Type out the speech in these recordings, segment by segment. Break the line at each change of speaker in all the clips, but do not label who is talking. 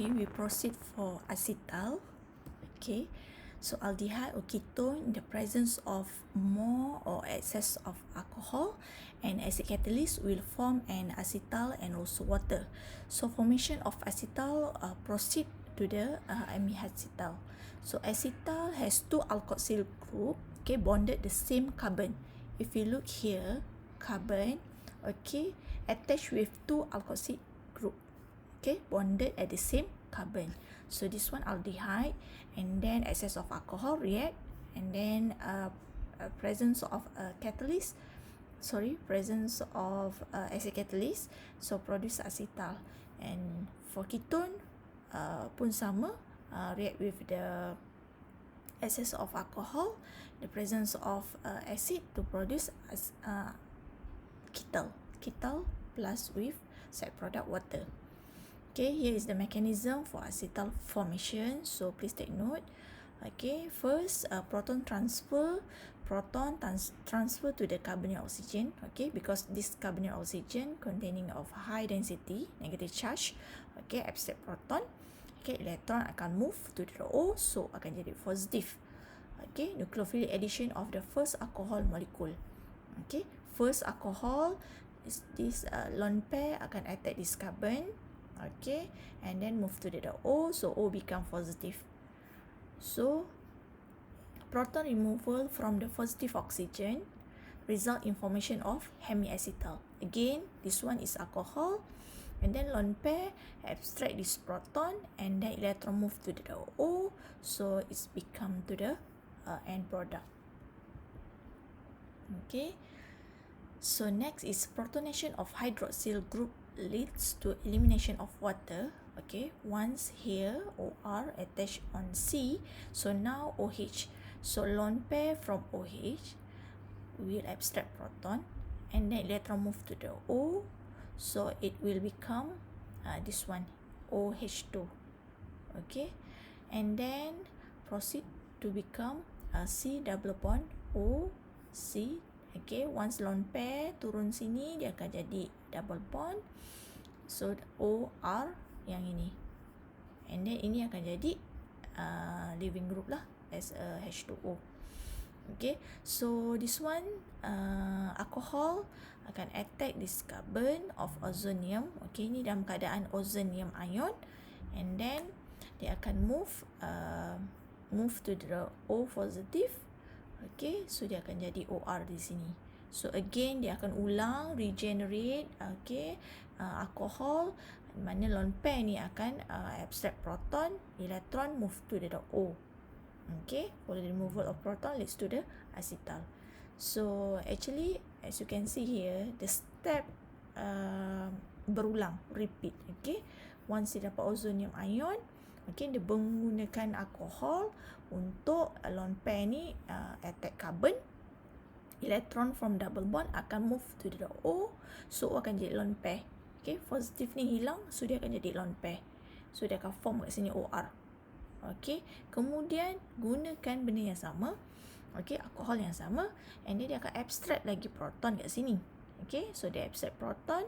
Okay, we proceed for acetal. Okay, so aldehyde or ketone in the presence of more or excess of alcohol and acid catalyst will form an acetal and also water. So formation of acetal proceed to the amine acetal. So acetal has two alkoxyl group, okay, bonded the same carbon. If you look here, carbon, okay, attached with two alkoxyl group, okay, bonded at the same carbon. So this one aldehyde, and then excess of alcohol react, and then presence of catalyst, presence of acid catalyst, so produce acetal. And for ketone pun sama, react with the excess of alcohol, the presence of acid to produce ketal plus with side product water. Okay, here is the mechanism for acetal formation. So please take note. Okay, first proton transfer to the carbonyl oxygen. Okay, because this carbonyl oxygen containing of high density negative charge. Okay, accept proton. Okay, electron akan move to the O, so akan jadi positif. Okay, nucleophilic addition of the first alcohol molecule. Okay, first alcohol is this lone pair akan attack this carbon. Okay, and then move to the O, so O become positive. So proton removal from the positive oxygen result in formation of hemiacetal. Again, this one is alcohol, and then lone pair abstract this proton, and then electron move to the O, so it's become to the end product. Okay, so next is protonation of hydroxyl group leads to elimination of water. Okay, once here OR attached on C, so now OH. So lone pair from OH will abstract proton, and then electron move to the O, so it will become this one OH2. Okay, and then proceed to become C double bond O C. Okay, once lone pair turun sini, dia akan jadi double bond. So OR yang ini, and then ini akan jadi leaving group lah as a H2O. Okay, so this one alcohol akan attack this carbon of ozonium. Okay, ini dalam keadaan ozonium ion, and then dia akan move to the O positive. Okay, so dia akan jadi OR di sini. So again dia akan ulang regenerate. Okay, alcohol, mana lone pair ni akan abstract proton, electron move to the O. Okay, for the removal of proton leads to the acetal. So actually as you can see here, the step berulang, repeat. Okay, once dia dapat ozonium ion, okay, dia menggunakan alkohol untuk lone pair ni attack carbon. Electron from double bond akan move to the O, so O akan jadi lone pair. Okay, positif ni hilang, so dia akan jadi lone pair. So dia akan form kat sini OR. Okay, kemudian gunakan benda yang sama. Okay, alkohol yang sama, and dia akan abstract lagi proton kat sini. Okay, so dia abstract proton,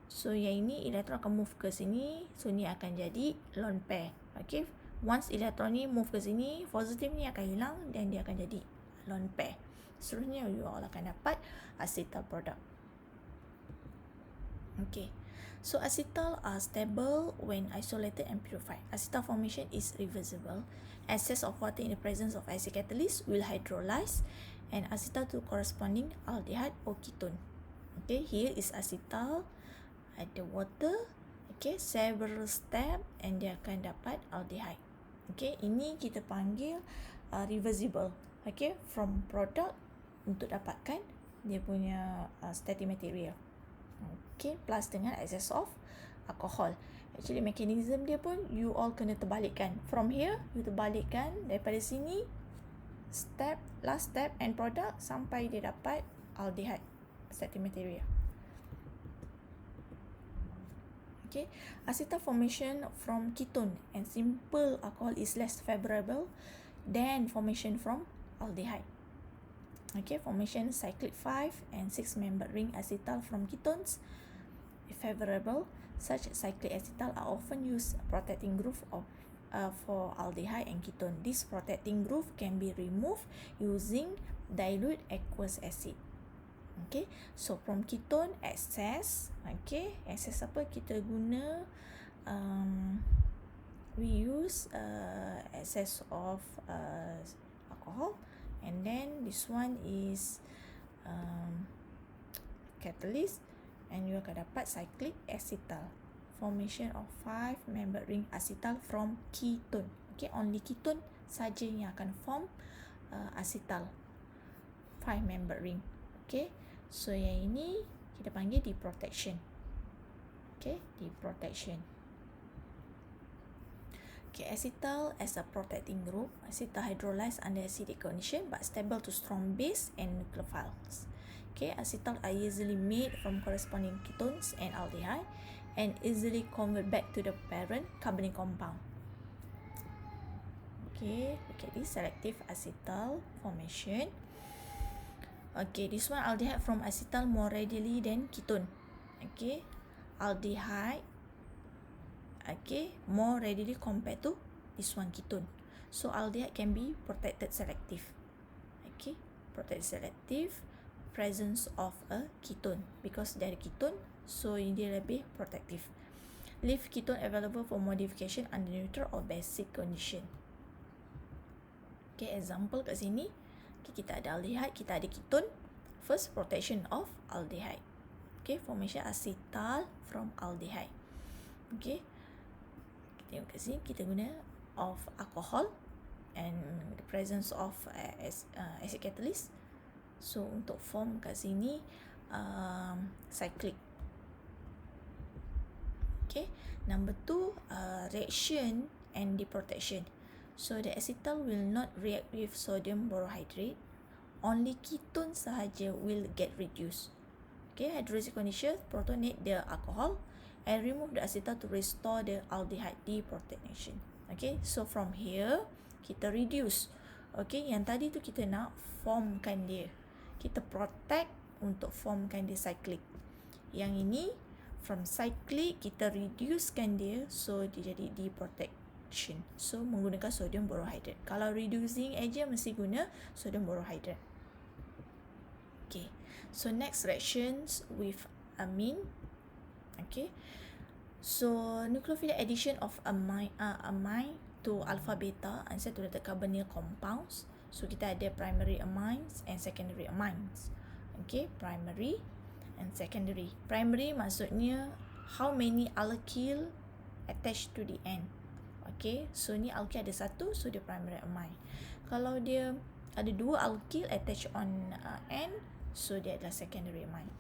so yang ini electron akan move ke sini, so ni akan jadi lone pair. Okay, once electron ni move ke sini, positif ni akan hilang, dan dia akan jadi lone pair. Seterusnya you all akan dapat acetal product. Okay, so acetal are stable when isolated and purified. Acetal formation is reversible. Excess of water in the presence of acid catalyst will hydrolyze and acetal to corresponding aldehyde or ketone. Okay, here is acetal, ada water. Okay, several step, and dia akan dapat aldehyde. Okay, ini kita panggil reversible. Okay, from product untuk dapatkan dia punya starting material. Okay, plus dengan excess of alcohol. Actually mechanism dia pun you all kena terbalikkan. From here you terbalikkan daripada sini, step, last step and product sampai dia dapat aldehyde starting material. Okay, acetal formation from ketone and simple alcohol is less favorable than formation from aldehyde. Okay, formation cyclic 5 and 6 membered ring acetal from ketones is favorable. Such cyclic acetal are often used protecting group of for aldehyde and ketone. This protecting group can be removed using dilute aqueous acid. Okay, so from ketone excess, okay, excess apa kita guna, we use excess of alcohol, and then this one is catalyst, and you akan dapat cyclic acetal, formation of 5-membered ring acetal from ketone. Okay, only ketone saja yang akan form acetal 5-membered ring. Okay, so yang ini kita panggil deprotection. Okay, deprotection. Okay, acetal as a protecting group. Acetal hydrolyzed under acidic condition but stable to strong base and nucleophiles. Okay, acetal are easily made from corresponding ketones and aldehyde and easily convert back to the parent carbonyl compound. Okay, look at this selective acetal formation. Okay, this one aldehyde from acetal more readily than ketone. Okay, aldehyde, okay, more readily compared to this one ketone. So aldehyde can be protected selective. Okay, protected selective presence of a ketone because dari ketone, so dia lebih protective. Leave ketone available for modification under neutral or basic condition. Okay, example kat sini, okay, kita ada aldehyde, kita ada ketone. First, protection of aldehyde. Okay, formation acetal from aldehyde. Okay, kita tengok kat sini, kita guna of alcohol and the presence of acid catalyst. So untuk form kat sini cyclic. Okay, number 2, reaction and deprotection. So the acetal will not react with sodium borohydrate. Only ketone sahaja will get reduced. Okay, hydrolysis condition protonate the alcohol and remove the acetal to restore the aldehyde deprotonation. Okay, so from here kita reduce. Okay, yang tadi tu kita nak formkan dia, kita protect untuk formkan dia cyclic. Yang ini from cyclic kita reducekan dia, so dia jadi deprotection. So menggunakan sodium borohydrate. Kalau reducing agent mesti guna sodium borohydrate. Okay, so next reactions with amine. Okay, so nucleophilic addition of amine to alpha beta unsaturated carbonyl compounds. So kita ada primary amines and secondary amines. Okay, primary and secondary. Primary maksudnya how many alkyl attached to the end. Okay, so ni alkyl ada satu, so dia primary amine. Kalau dia ada dua alkyl attached on end, so dia adalah secondary amine.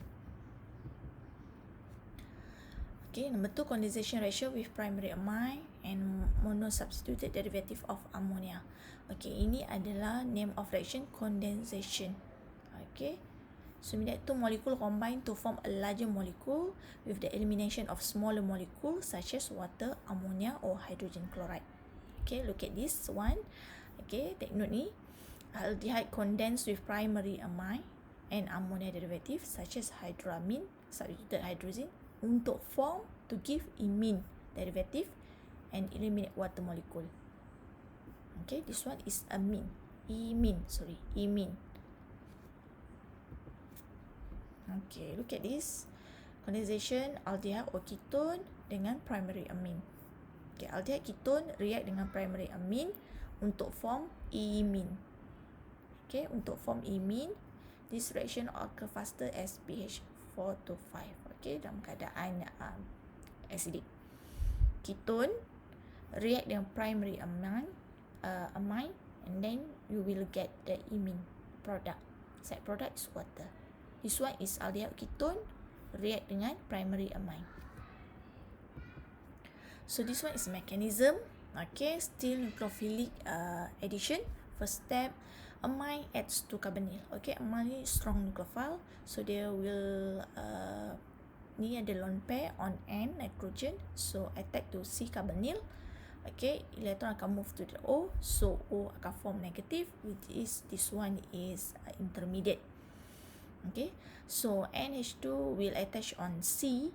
Okay, number 2, condensation ratio with primary amine and monosubstituted derivative of ammonia. Okay, ini adalah name of reaction condensation. Okay, so mean that two molecule combine to form a larger molecule with the elimination of smaller molecules such as water, ammonia or hydrogen chloride. Okay, look at this one. Okay, take note ni. Aldehyde condensed with primary amine and ammonia derivative such as hydramine, substituted hydrogen untuk form to give imine derivative and eliminate water molecule. Okay, this one is amine. Imine. Okay, look at this. Condensation aldehyde or ketone dengan primary amine. Okay, aldehyde ketone react dengan primary amine untuk form imine. Okay, untuk form imine, this reaction occur faster as pH 4 to 5. Okay, dalam keadaan acidic. Ketone react dengan primary amine, and then you will get the imine product. Side product is water. This one is aldehyde ketone react dengan primary amine. So this one is mechanism. Okay, still nucleophilic addition. First step, amine adds to carbonyl. Okay, amine is strong nucleophile, so they will ni ada lone pair on N nitrogen, so attack to C carbonyl. Okay, electron akan move to the O, so O akan form negative, which is this one is intermediate. Okay, so NH2 will attach on C,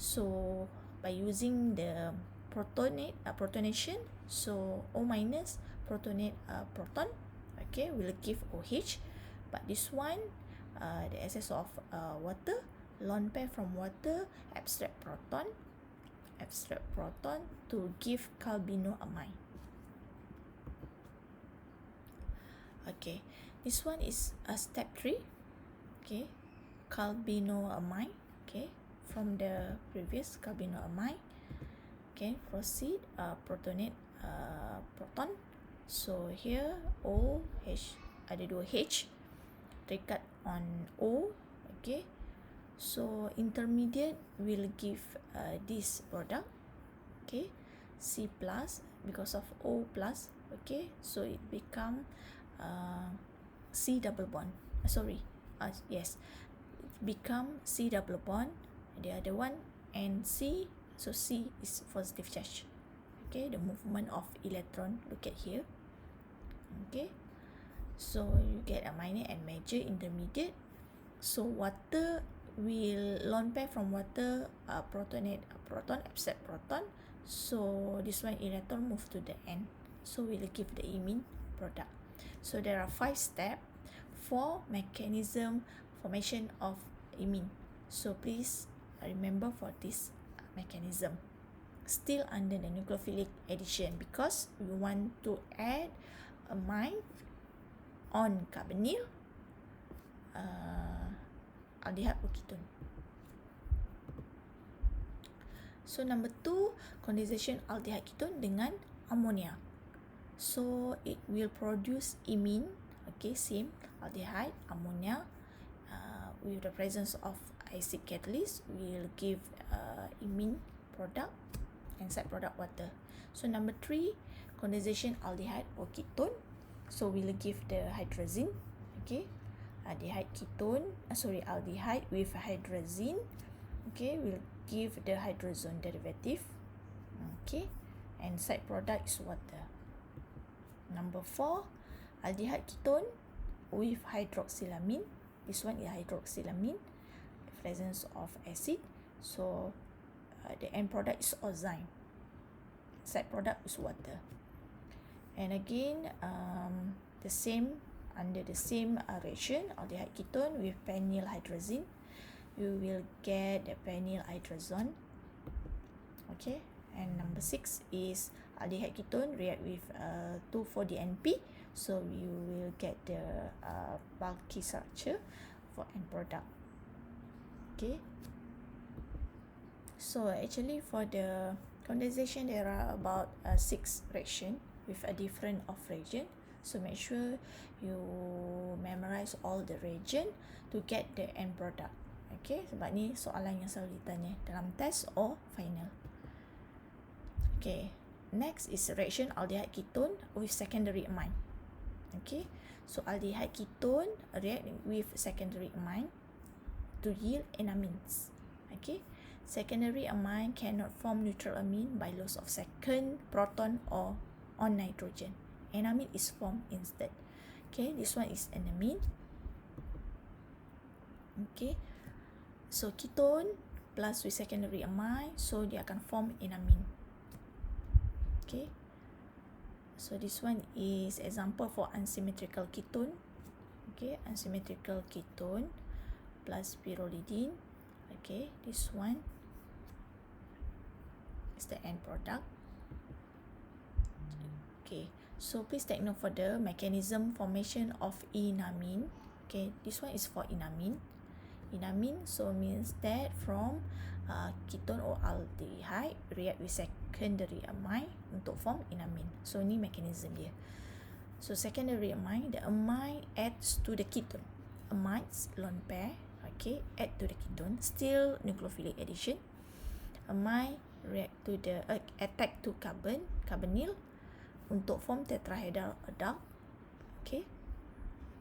so by using the protonation. So O minus protonate proton, okay, will give OH. But this one, the excess of water, lone pair from water, abstract proton to give carbinoamine. Okay, this one is step 3. Okay, carbinoamine. Okay, from the previous carbinoamine. Okay, proceed, protonate proton. So here OH, ada 2 H, terikat on O. Okay, so intermediate will give this product. Okay, C plus because of O plus. Okay, so it become C double bond. Yes, it become C double bond. The other one and C, so C is positive charge. Okay, the movement of electron, look at here. Okay, so you get a minor and major, intermediate. So water will lone pair from water, protonate proton, abstract proton. So this one electron move to the end, so we'll give the imine product. So there are 5 steps for mechanism formation of imine. So please remember for this mechanism. Still under the nucleophilic addition, because we want to add amine on carbonyl, aldehyde or ketone. So number 2, condensation aldehyde ketone dengan ammonia. So it will produce imine. Okay, same aldehyde, ammonia, with the presence of acid catalyst will give imine product and side product water. So number 3, condensation aldehyde or ketone. So we'll give the hydrazine. Okay, aldehyde ketone, aldehyde with hydrazine. Okay, we'll give the hydrazone derivative. Okay, and side product is water. Number 4, aldehyde ketone with hydroxylamine. This one is hydroxylamine, the presence of acid. So the end product is ozyme. Side product is water. And again, the same, under the same reaction, aldehyde ketone with penyl hydrazine, you will get the penyl hydrazone. Okay, and number 6 is aldehyde ketone react with 2,4-DNP, so you will get the bulky structure for end product. Okay, so actually for the condensation there are about 6 reaction with a different of reagent, so make sure you memorize all the reagent to get the end product. Okay, sebab ni soalan yang selalu ditanya dalam test or final. Okay, next is reaction aldehyde ketone with secondary amine. Okay, so aldehyde ketone react with secondary amine to yield enamines. Okay, secondary amine cannot form neutral amine by loss of second proton or on nitrogen. Enamine is formed instead. Okay, this one is enamine. Okay, so ketone plus with secondary amine, so dia akan form enamine. Okay, so this one is example for unsymmetrical ketone. Okay, unsymmetrical ketone plus pyrrolidine. Okay, this one is the end product. Okay, so please take note for the mechanism formation of enamine. Okay, this one is for enamine. Enamine, so means that from ketone or aldehyde react with secondary amine untuk form enamine. So ni mechanism dia. So secondary amine, the amine adds to the ketone. Amines lone pair, okay, add to the ketone. Still nucleophilic addition. Amine react to the attack to carbonyl untuk form tetrahedral adduct. Okay,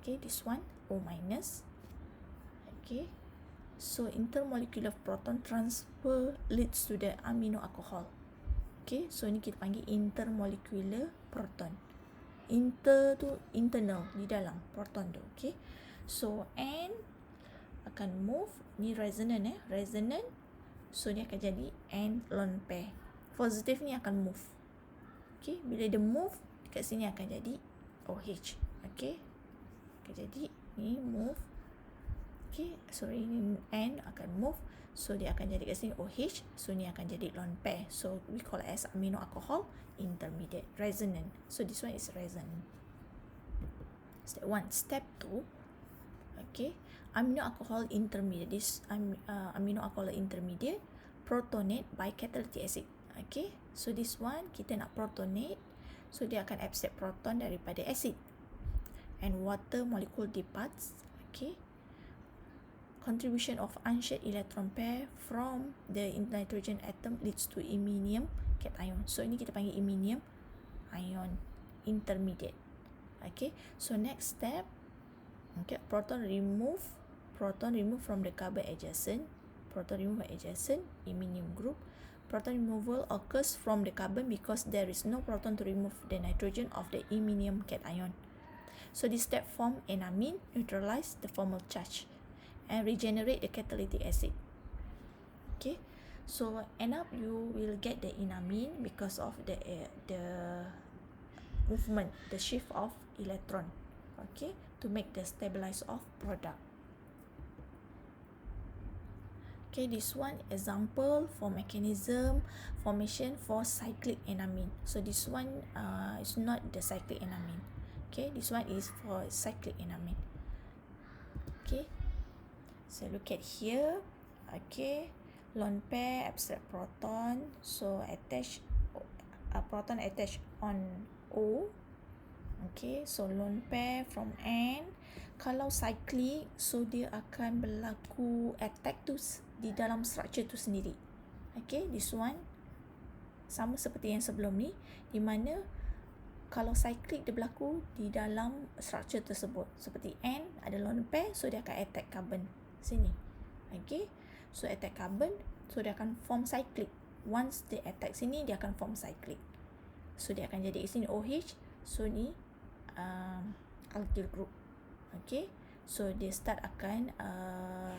okay, this one O minus. Okay, so intermolecular proton transfer leads to the amino alcohol. Okay, so ni kita panggil intermolecular proton. Inter tu internal, di dalam proton tu. Okay, so N akan move, ni resonant resonant, so dia akan jadi N lone pair. Positif ni akan move. Okay, bila dia move, dekat sini akan jadi OH. Okay, akan jadi ni move. Okay, sorry, ni N akan move, so dia akan jadi kat sini OH, so ni akan jadi lone pair. So we call it as amino alcohol intermediate, resonant. So this one is resonant. Step 1. Step 2. Okay, amino alcohol intermediate. This amino alcohol intermediate protonate by catalytic acid. Okay, so this one kita nak protonate, so dia akan accept proton daripada acid and water molecule departs. Okay, contribution of unshared electron pair from the nitrogen atom leads to iminium cation. So ini kita panggil iminium ion intermediate. Okay, so next step, okay, proton remove from the carbon adjacent. Proton remove adjacent iminium group. Proton removal occurs from the carbon because there is no proton to remove the nitrogen of the iminium cation. So this step form enamine, neutralize the formal charge and regenerate the catalytic acid. Okay, so end up you will get the enamine because of the movement, the shift of electron. Okay, to make the stabilize of product. Okay, this one example for mechanism formation for cyclic enamine. So this one is not the cyclic enamine. Okay, this one is for cyclic enamine. Okay, so look at here. Okay, lone pair accept proton, so attach proton attach on O. Okay, so lone pair from N. Kalau cyclic, so dia akan berlaku attack tu di dalam structure tu sendiri. Okay, this one sama seperti yang sebelum ni, di mana kalau cyclic dia berlaku di dalam structure tersebut. Seperti N ada lone pair, so dia akan attack carbon sini. Okay, so attack carbon, so dia akan form cyclic. Once dia attack sini, dia akan form cyclic. So dia akan jadi sini OH, so ni alkyl group. Okay, so dia start akan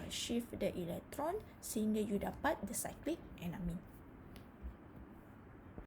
shift the electron sehingga you dapat the cyclic enamine.